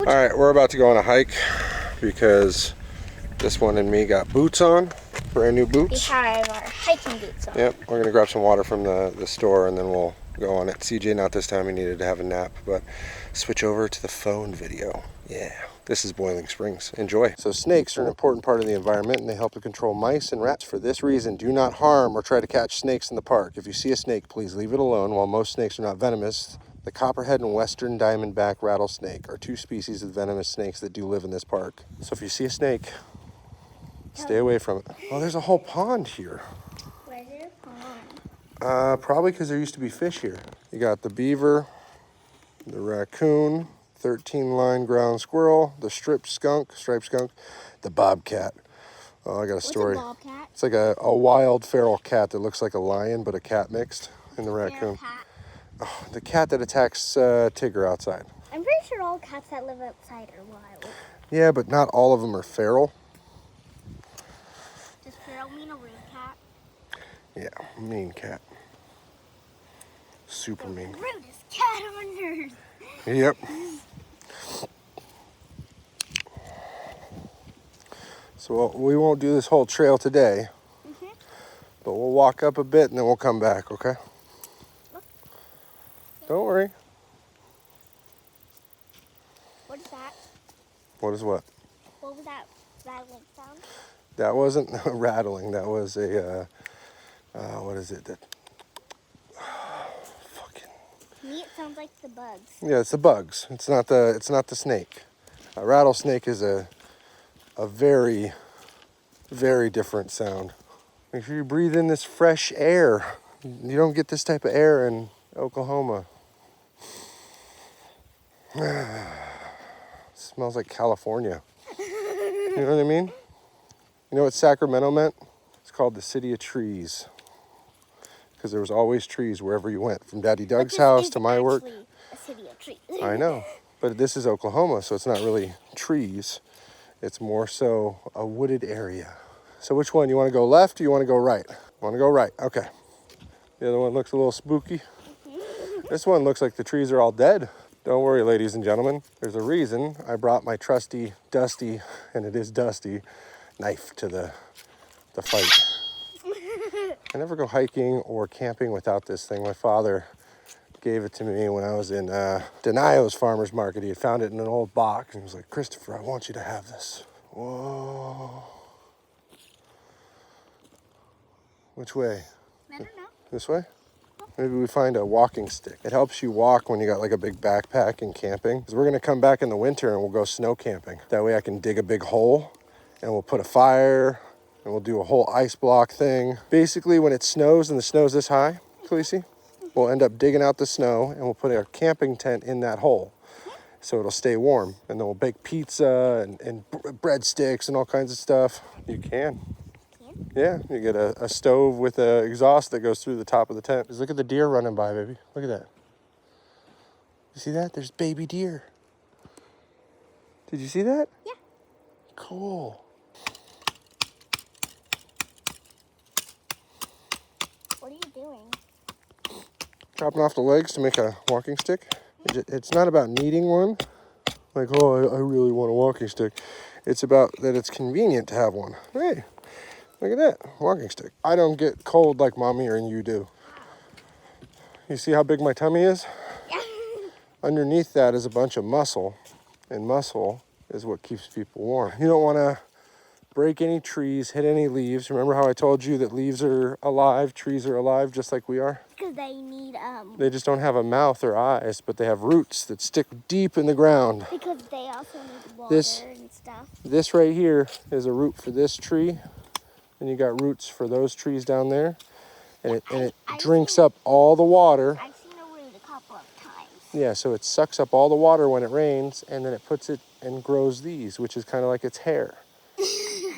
All right, we're about to go on a hike because this one and me got boots on, brand new boots. We have our hiking boots on. Yep, we're gonna grab some water from the store and then we'll go on it. CJ, not this time, he needed to have a nap, but switch over to the phone video. Yeah, this is Boiling Springs. Enjoy. So snakes are an important part of the environment and they help to control mice and rats. For this reason, do not harm or try to catch snakes in the park. If you see a snake, please leave it alone. While most snakes are not venomous, the copperhead and western diamondback rattlesnake are two species of venomous snakes that do live in this park. So if you see a snake, stay away from it. Oh, there's a whole pond here. Where's your pond? Probably because there used to be fish here. You got the beaver, the raccoon, 13-line ground squirrel, the striped skunk, the bobcat. Oh, I got a story. What's a bobcat? It's like a wild feral cat that looks like a lion but a cat mixed in the raccoon. Oh, the cat that attacks Tigger outside. I'm pretty sure all cats that live outside are wild. Yeah, but not all of them are feral. Does feral mean a rude cat? Yeah, mean cat. Super mean. Rudest cat on earth. Yep. So we won't do this whole trail today, but we'll walk up a bit and then we'll come back, okay? Don't worry. What is that? What is what? What was that rattling sound? That wasn't rattling. That was a, what is it? Fucking. To me, it sounds like the bugs. Yeah, it's the bugs. It's not the snake. A rattlesnake is a very, very different sound. Make sure you breathe in this fresh air. You don't get this type of air in Oklahoma. Smells like California. You know what I mean? You know what Sacramento meant? It's called the city of trees. Because there was always trees wherever you went. From Daddy Doug's house to my work. A city of trees. I know. But this is Oklahoma, so it's not really trees. It's more so a wooded area. So which one? You want to go left or you want to go right? Want to go right. Okay. The other one looks a little spooky. This one looks like the trees are all dead. Don't worry, ladies and gentlemen. There's a reason I brought my trusty, dusty, and it is dusty, knife to the fight. I never go hiking or camping without this thing. My father gave it to me when I was in Denio's farmer's market. He had found it in an old box and he was like, Christopher, I want you to have this. Whoa. Which way? I don't know. This way? Maybe we find a walking stick. It helps you walk when you got like a big backpack and camping. Because we're gonna come back in the winter and we'll go snow camping. That way I can dig a big hole and we'll put a fire and we'll do a whole ice block thing. Basically when it snows and the snow's this high, Khaleesi, we'll end up digging out the snow and we'll put a camping tent in that hole. So it'll stay warm. And then we'll bake pizza and breadsticks and all kinds of stuff. You can. Yeah, you get a stove with an exhaust that goes through the top of the tent. Just look at the deer running by, baby. Look at that. You see that? There's baby deer. Did you see that? Yeah. Cool. What are you doing? Chopping off the legs to make a walking stick. It's not about needing one. Like, oh, I really want a walking stick. It's about that it's convenient to have one. Hey. Look at that, walking stick. I don't get cold like Mommy or you do. You see how big my tummy is? Yeah. Underneath that is a bunch of muscle, and muscle is what keeps people warm. You don't want to break any trees, hit any leaves. Remember how I told you that leaves are alive, trees are alive, just like we are? Because they need, They just don't have a mouth or eyes, but they have roots that stick deep in the ground. Because they also need water and stuff. This right here is a root for this tree. And you got roots for those trees down there. And it drinks up all the water. I've seen a root a couple of times. Yeah, so it sucks up all the water when it rains, and then it puts it and grows these, which is kind of like its hair.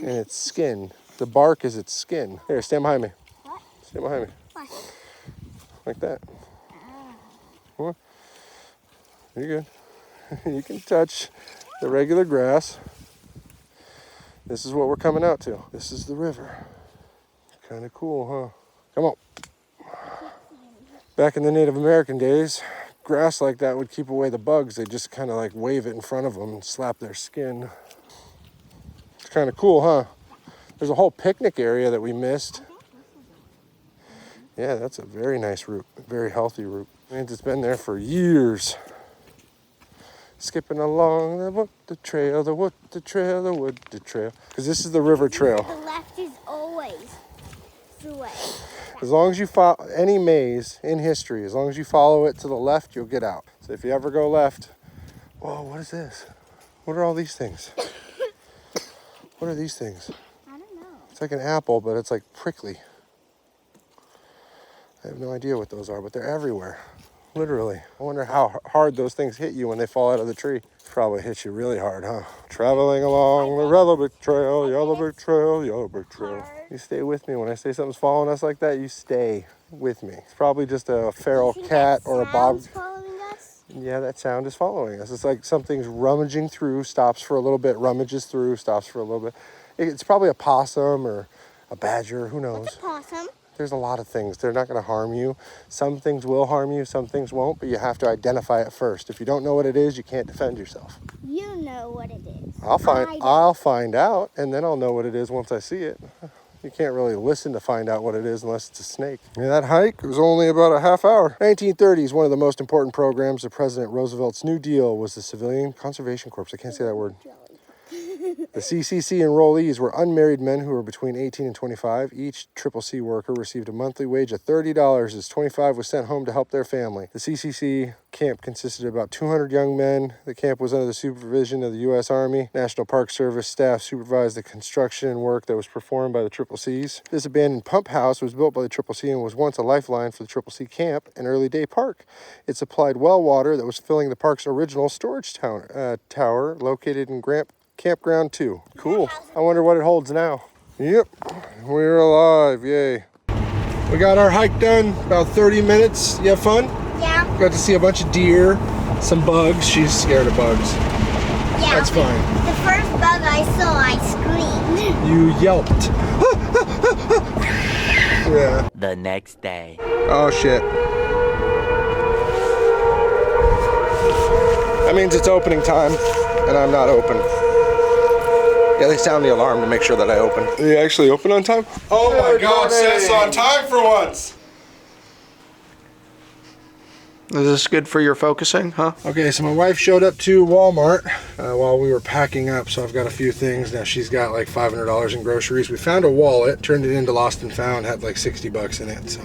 And its skin. The bark is its skin. Here, stand behind me. What? Stand behind me. What? Like that. Come on. You're good. You can touch the regular grass. This is what we're coming out to. This is the river. Kind of cool, huh? Come on. Back in the Native American days, grass like that would keep away the bugs. They just kind of like wave it in front of them and slap their skin. It's kind of cool, huh? There's a whole picnic area that we missed. Yeah, that's a very nice route, very healthy route. And it's been there for years. Skipping along the wood, the trail, the wood, the trail, the wood, the trail. Because this is the river trail. The left is always the way. As long as you follow any maze in history, as long as you follow it to the left, you'll get out. So if you ever go left, whoa, what is this? What are all these things? What are these things? I don't know. It's like an apple, but it's like prickly. I have no idea what those are, but they're everywhere. Literally. I wonder how hard those things hit you when they fall out of the tree. Probably hit you really hard, huh? Traveling along the yellow brick trail, yellow brick trail, yellow brick trail. You stay with me. When I say something's following us like that, you stay with me. It's probably just a feral cat or a bob. Following us? Yeah, that sound is following us. It's like something's rummaging through, stops for a little bit, rummages through, stops for a little bit. It's probably a possum or a badger, who knows? What's a possum? There's a lot of things. They're not going to harm you. Some things will harm you, some things won't, but you have to identify it first. If you don't know what it is, you can't defend yourself. You know what it is. I'll find out, and then I'll know what it is once I see it. You can't really listen to find out what it is unless it's a snake. Yeah, that hike was only about a half hour. 1930s, one of the most important programs of President Roosevelt's New Deal was the Civilian Conservation Corps. I can't say that word. The CCC enrollees were unmarried men who were between 18 and 25. Each CCC worker received a monthly wage of $30 as 25 was sent home to help their family. The CCC camp consisted of about 200 young men. The camp was under the supervision of the U.S. Army. National Park Service staff supervised the construction work that was performed by the CCCs. This abandoned pump house was built by the CCC and was once a lifeline for the CCC camp and early day park. It supplied well water that was filling the park's original storage tower located in Campground 2. Cool. I wonder what it holds now. Yep, we're alive. Yay. We got our hike done, about 30 minutes. You have fun? Yeah. Got to see a bunch of deer, some bugs. She's scared of bugs. Yeah. That's fine. The first bug I saw, I screamed. You yelped. Yeah. The next day. Oh, shit. That means it's opening time, and I'm not open. Yeah, they sound the alarm to make sure that I open. They actually open on time? Oh my God, sis, on time for once! Is this good for your focusing, huh? Okay, so my wife showed up to Walmart while we were packing up, so I've got a few things. Now she's got like $500 in groceries. We found a wallet, turned it into Lost and Found, had like 60 bucks in it, so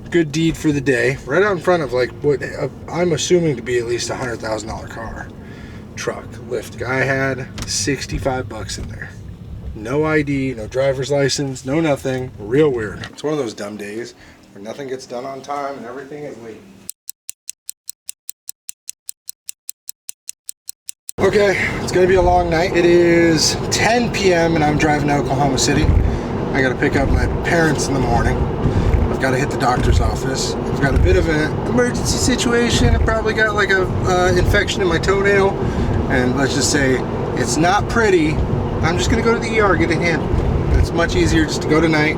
good deed for the day. Right out in front of like what I'm assuming to be at least a $100,000 car. Truck, lift. Guy had 65 bucks in there. No ID, no driver's license, no nothing. Real weird. It's one of those dumb days where nothing gets done on time and everything is late. Okay, it's gonna be a long night. It is 10 p.m. and I'm driving to Oklahoma City. I gotta pick up my parents in the morning. I've gotta hit the doctor's office. I've got a bit of an emergency situation. I probably got like a infection in my toenail. And let's just say it's not pretty. I'm just gonna go to the ER, get it handled. It's much easier just to go tonight,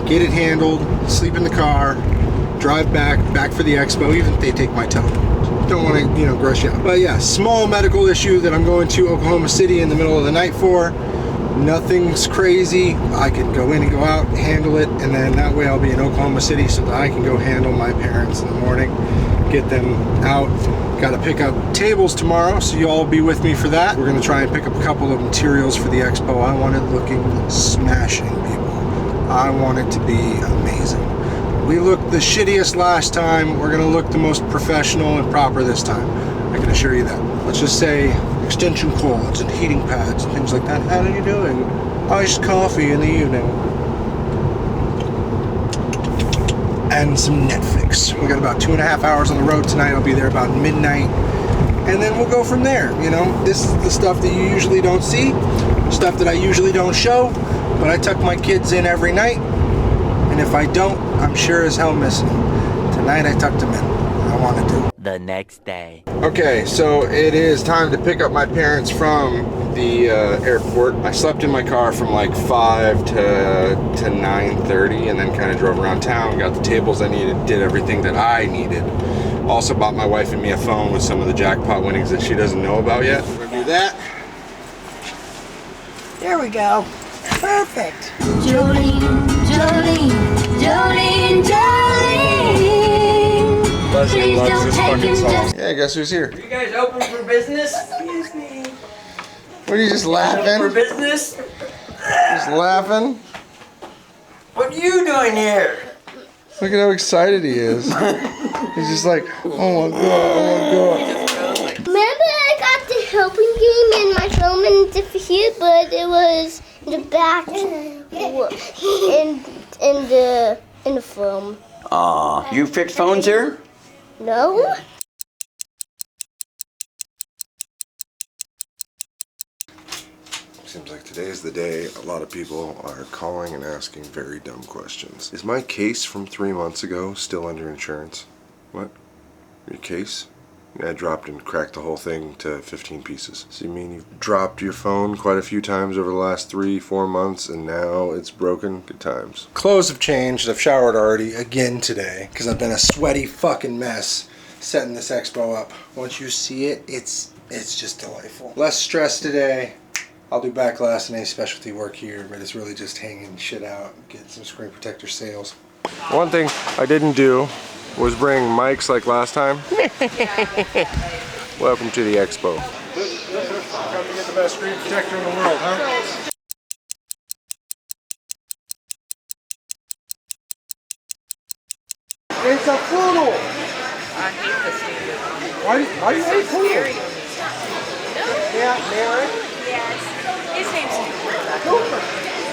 get it handled, sleep in the car, drive back for the expo, even if they take my toe. Don't want to, gross you out. But yeah, small medical issue that I'm going to Oklahoma City in the middle of the night for. Nothing's crazy. I can go in and go out, handle it, and then that way I'll be in Oklahoma City so that I can go handle my parents in the morning, get them out. Got to pick up tables tomorrow, so you all be with me for that. We're going to try and pick up a couple of materials for the expo. I want it looking smashing, people. I want it to be amazing. We looked the shittiest last time. We're going to look the most professional and proper this time. I can assure you that. Let's just say extension cords and heating pads and things like that. How are you doing? Iced coffee in the evening. And some Netflix. We got about 2.5 hours on the road tonight. I'll be there about midnight. And then we'll go from there. This is the stuff that you usually don't see, stuff that I usually don't show, but I tuck my kids in every night. And if I don't, I'm sure as hell missing them. Tonight I tucked them in. I want to do. The next day. Okay, so it is time to pick up my parents from the airport. I slept in my car from like 5 to 9:30 and then kind of drove around town, got the tables I needed, did everything that I needed Also bought my wife and me a phone with some of the jackpot winnings that she doesn't know about yet. We're gonna do that. There we go. Perfect. Jolene, Jolene, Jolene, Jolene. Leslie Please loves don't this take fucking him song. just. Yeah, guess who's here? You guys open for business? Excuse me. What are you just Open laughing? for business? Just laughing? What are you doing here? Look at how excited he is. He's just like, oh my god, oh my god. Remember I got the helping game and my phone in the here, but it was in the back in the phone. Aw, you fix phones here? No? Seems like today is the day a lot of people are calling and asking very dumb questions. Is my case from 3 months ago still under insurance? What? Your case? Yeah, I dropped and cracked the whole thing to 15 pieces. So you mean you've dropped your phone quite a few times over the last 3-4 months and now it's broken? Good times. Clothes have changed. I've showered already again today because I've been a sweaty fucking mess setting this expo up. Once you see it, it's just delightful. Less stress today. I'll do back glass and any specialty work here, but it's really just hanging shit out, get some screen protector sales. One thing I didn't do was bring mics like last time. Welcome to the expo. Come to get the best screen protector in the world, huh? It's a poodle! I hate this dude. Why do you hate poodles? Yeah, Mary? Yes. His name's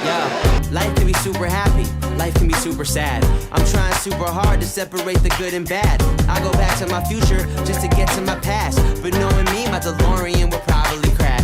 Yeah, life can be super happy, life can be super sad. I'm trying super hard to separate the good and bad. I go back to my future just to get to my past. But knowing me, my DeLorean will